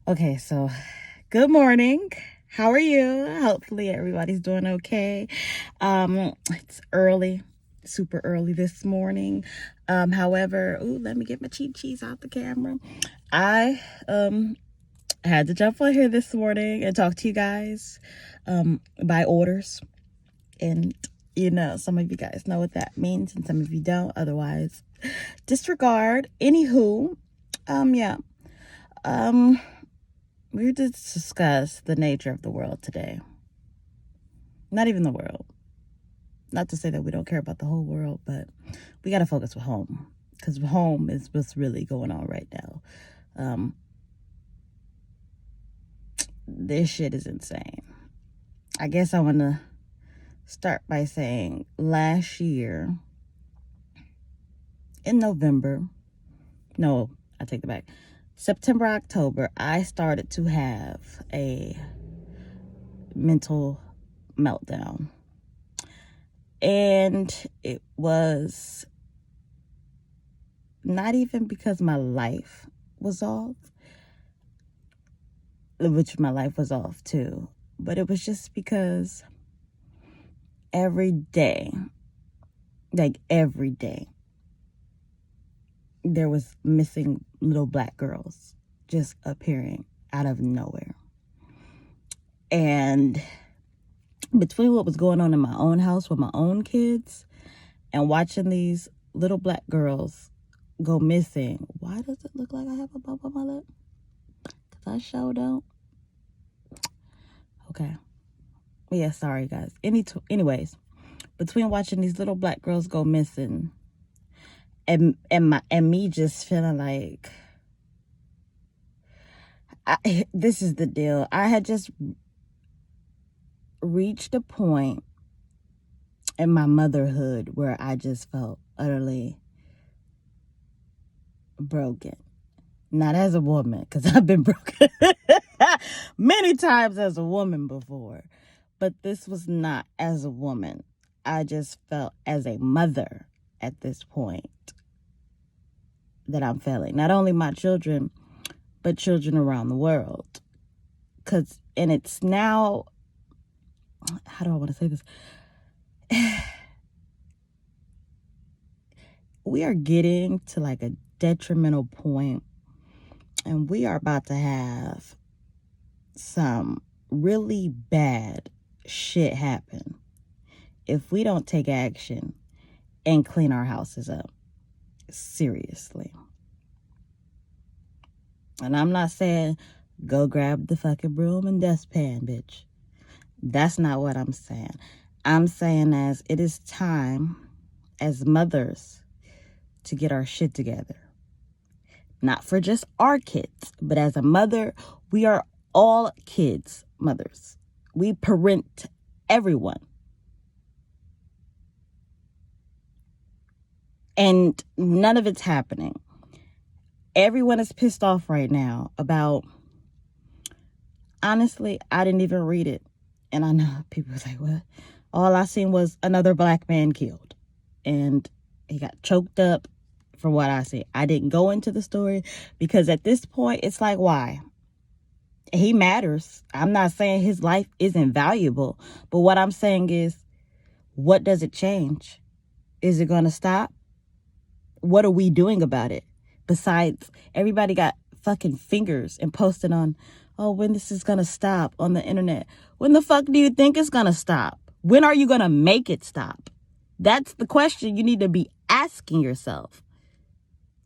Okay, so good morning. How are you? Hopefully everybody's doing okay. It's early, super early this morning. However, let me get my cheese out the camera. I had to jump on here this morning and talk to you guys by orders. And some of you guys know what that means and some of you don't. Otherwise, disregard. Anywho, yeah. We're to discuss the nature of the world today. Not even the world. Not to say that we don't care about the whole world, but we got to focus with home. Because home is what's really going on right now. This shit is insane. I guess I want to start by saying last year in November, no, I take it back. September, October, I started to have a mental meltdown. And it was not even because my life was off, which my life was off too, but it was just because every day, there was missing little black girls just appearing out of nowhere. And between what was going on in my own house with my own kids and watching these little black girls go missing, why does it look like I have a bump on my lip? Because I sure don't. Okay. Yeah, sorry guys. Anyways, between watching these little black girls go missing and me just feeling like this is the deal. I had just reached a point in my motherhood where I just felt utterly broken. Not as a woman, because I've been broken many times as a woman before. But this was not as a woman. I just felt as a mother at this point that I'm failing. Not only my children, but children around the world. And it's now, how do I want to say this? We are getting to like a detrimental point, and we are about to have some really bad shit happen if we don't take action and clean our houses up. Seriously. And I'm not saying go grab the fucking broom and dustpan, bitch. That's not what I'm saying. I'm saying as it is time as mothers to get our shit together. Not for just our kids, but as a mother, we are all kids' mothers. We parent everyone. And none of it's happening. Everyone is pissed off right now about, honestly, I didn't even read it. And I know people was like, what? All I seen was another black man killed. And he got choked up from what I see. I didn't go into the story because at this point, it's like, why? He matters. I'm not saying his life isn't valuable. But what I'm saying is, what does it change? Is it going to stop? What are we doing about it? Besides, everybody got fucking fingers and posted on, oh, when this is going to stop on the internet. When the fuck do you think it's going to stop? When are you going to make it stop? That's the question you need to be asking yourself.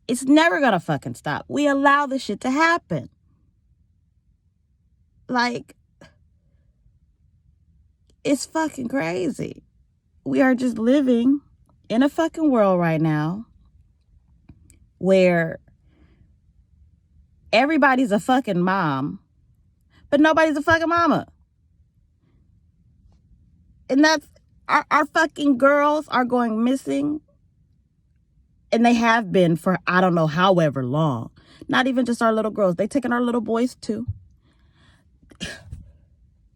It's never going to fucking stop. We allow this shit to happen. Like, it's fucking crazy. We are just living in a fucking world right now where everybody's a fucking mom, but nobody's a fucking mama. And that's, our fucking girls are going missing. And they have been for, I don't know, however long. Not even just our little girls. They taking our little boys too.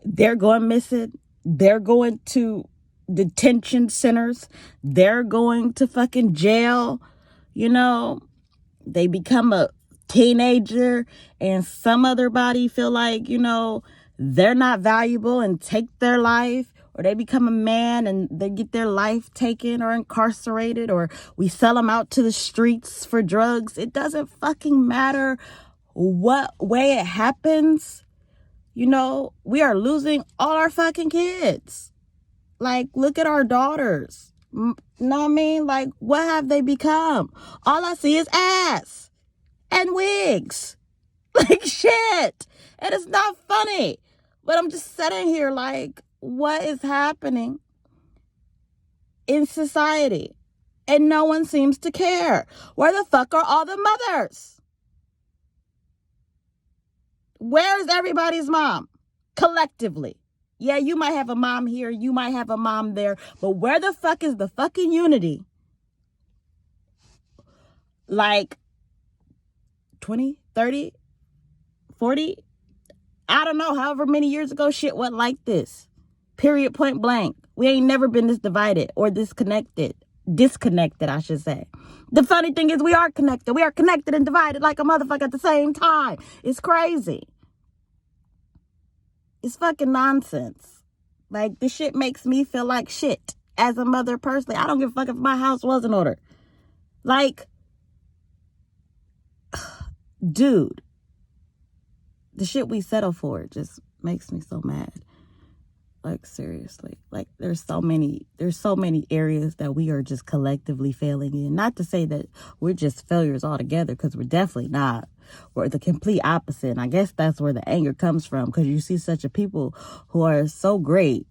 They're going missing. They're going to detention centers. They're going to fucking jail. They become a teenager and some other body feel like, you know, they're not valuable and take their life, or they become a man and they get their life taken or incarcerated, or we sell them out to the streets for drugs. It doesn't fucking matter what way it happens. You know, we are losing all our fucking kids. Like, look at our daughters. Know what I mean? Like, what have they become? All I see is ass and wigs. Like, shit. And it's not funny. But I'm just sitting here like, what is happening in society? And no one seems to care. Where the fuck are all the mothers? Where's everybody's mom? Collectively. Yeah, you might have a mom here, you might have a mom there, but where the fuck is the fucking unity? Like 20, 30, 40, I don't know, however many years ago shit went like this. Period, point blank. We ain't never been this divided or disconnected, I should say. The funny thing is we are connected. We are connected and divided like a motherfucker at the same time. It's crazy. It's fucking nonsense. Like, this shit makes me feel like shit as a mother personally. I don't give a fuck if my house was in order. Like, dude, the shit we settle for just makes me so mad. Like, seriously. Like, there's so many areas that we are just collectively failing in. Not to say that we're just failures altogether, because we're definitely not. We're the complete opposite. And I guess that's where the anger comes from, because you see such a people who are so great,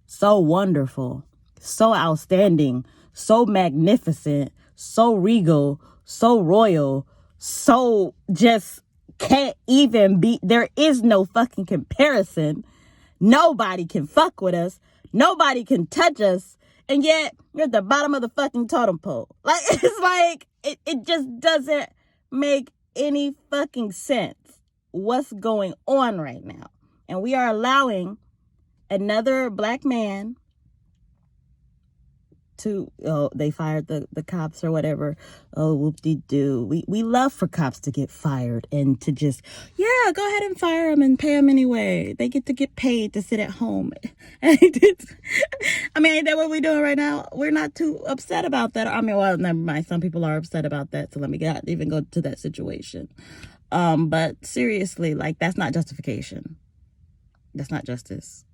so wonderful, so outstanding, so magnificent, so regal, so royal, so just can't even be. There is no fucking comparison. Nobody can fuck with us. Nobody can touch us. And yet, you're at the bottom of the fucking totem pole. Like, it's like, it just doesn't make any fucking sense what's going on right now. And we are allowing another black man to, they fired the cops or whatever. Oh, whoop-de-doo. We love for cops to get fired and to just, yeah, go ahead and fire them and pay them anyway. They get to get paid to sit at home. I mean, ain't that what we're doing right now? We're not too upset about that. I mean, well, never mind. Some people are upset about that, so let me not even go to that situation. But seriously, like, that's not justification. That's not justice.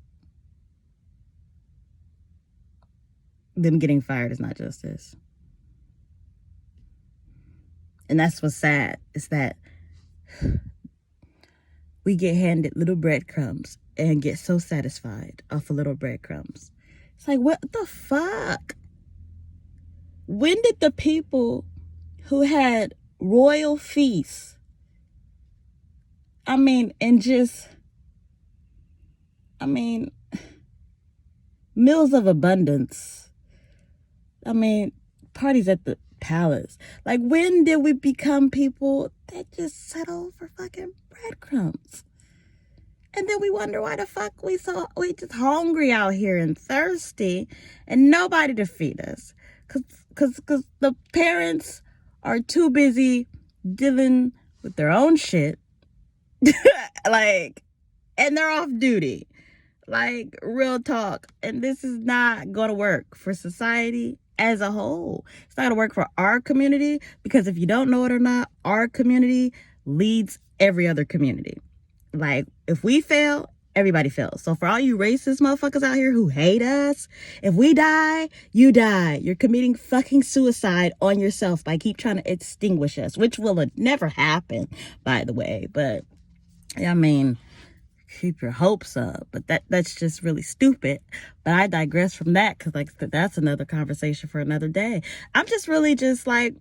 Them getting fired is not justice. And that's what's sad, is that we get handed little breadcrumbs and get so satisfied off of little breadcrumbs. It's like, what the fuck? When did the people who had royal feasts, meals of abundance, parties at the palace. Like, when did we become people that just settle for fucking breadcrumbs? And then we wonder why the fuck we just hungry out here and thirsty and nobody to feed us. Cause the parents are too busy dealing with their own shit. Like, and they're off duty. Like, real talk. And this is not going to work for society as a whole. It's not going to work for our community, because if you don't know it or not, our community leads every other community. Like, if we fail, everybody fails. So for all you racist motherfuckers out here who hate us, if we die, you die. You're committing fucking suicide on yourself by keep trying to extinguish us, which will never happen, by the way. But, I mean, keep your hopes up, but that's just really stupid. But I digress from that, because like that's another conversation for another day. I'm just really just like,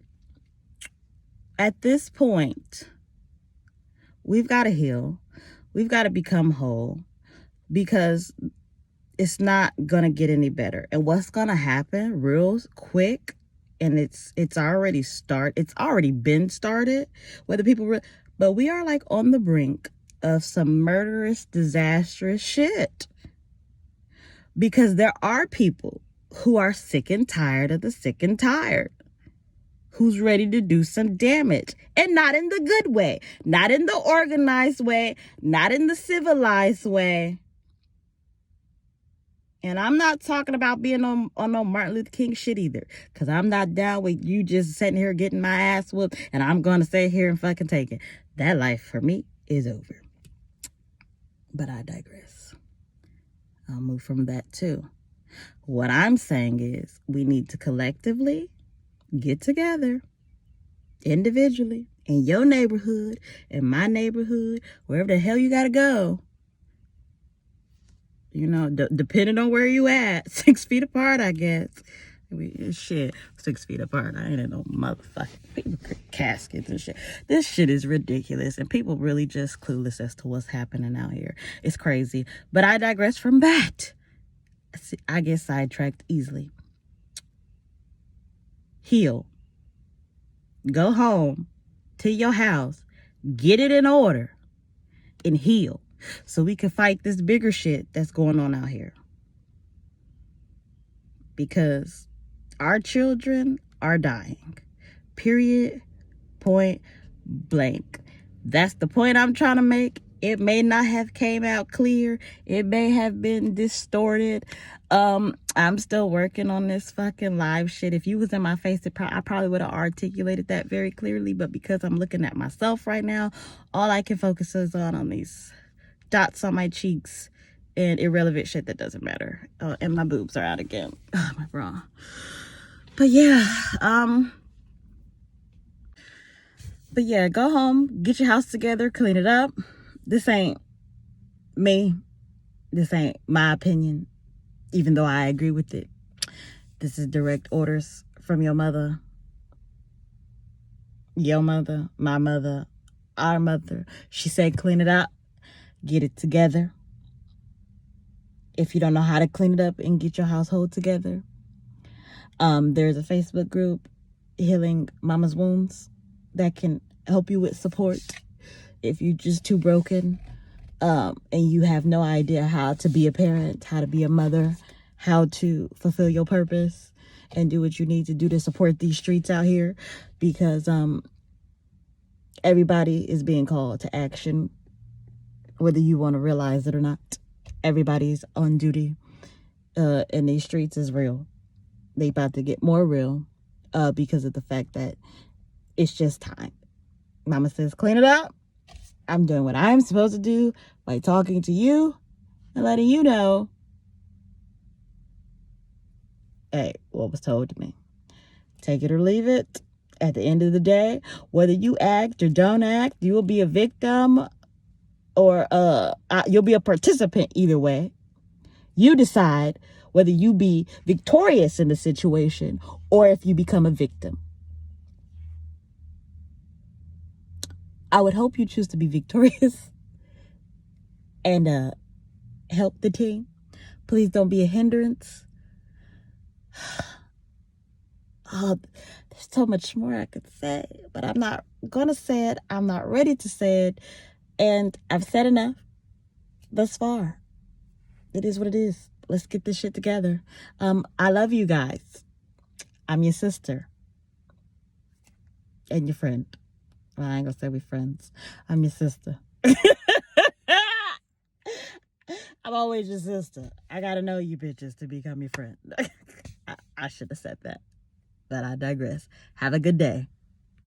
at this point, we've got to heal. We've got to become whole, because it's not gonna get any better. And what's gonna happen real quick, and it's already been started, whether people but we are like on the brink of some murderous, disastrous shit. Because there are people who are sick and tired of the sick and tired, who's ready to do some damage. And not in the good way, not in the organized way, not in the civilized way. And I'm not talking about being on no Martin Luther King shit either. Because I'm not down with you just sitting here getting my ass whooped and I'm going to sit here and fucking take it. That life for me is over. But I digress. I'll move from that too. What I'm saying is we need to collectively get together individually in your neighborhood, in my neighborhood, wherever the hell you got to go. You know, depending on where you at, 6 feet apart, I guess. Shit, 6 feet apart. I ain't in no motherfucking people caskets and shit. This shit is ridiculous, and people really just clueless as to what's happening out here. It's crazy. But I digress from that. I get sidetracked easily. Heal. Go home to your house. Get it in order. And heal. So we can fight this bigger shit that's going on out here. Because our children are dying. Period. Point blank. That's the point I'm trying to make. It may not have came out clear. It may have been distorted. I'm still working on this fucking live shit. If you was in my face, I probably would have articulated that very clearly. But because I'm looking at myself right now, all I can focus is on these dots on my cheeks and irrelevant shit that doesn't matter. And my boobs are out again. Oh, my bra. But yeah, go home, get your house together, clean it up. This ain't me. This ain't my opinion, even though I agree with it. This is direct orders from your mother, my mother, our mother. She said, clean it up, get it together. If you don't know how to clean it up and get your household together, there's a Facebook group, Healing Mama's Wounds, that can help you with support if you're just too broken and you have no idea how to be a parent, how to be a mother, how to fulfill your purpose and do what you need to do to support these streets out here, because everybody is being called to action, whether you want to realize it or not. Everybody's on duty in these streets is real. They about to get more real because of the fact that it's just time. Mama says, clean it up. I'm doing what I'm supposed to do by talking to you and letting you know, hey, what was told to me. Take it or leave it. At the end of the day, whether you act or don't act, you will be a victim or you'll be a participant either way. You decide whether you be victorious in the situation or if you become a victim. I would hope you choose to be victorious and help the team. Please don't be a hindrance. Oh, there's so much more I could say, but I'm not going to say it. I'm not ready to say it. And I've said enough thus far. It is what it is. Let's get this shit together. I love you guys. I'm your sister. And your friend. Well, I ain't gonna say we friends. I'm your sister. I'm always your sister. I gotta know you bitches to become your friend. I should have said that. But I digress. Have a good day.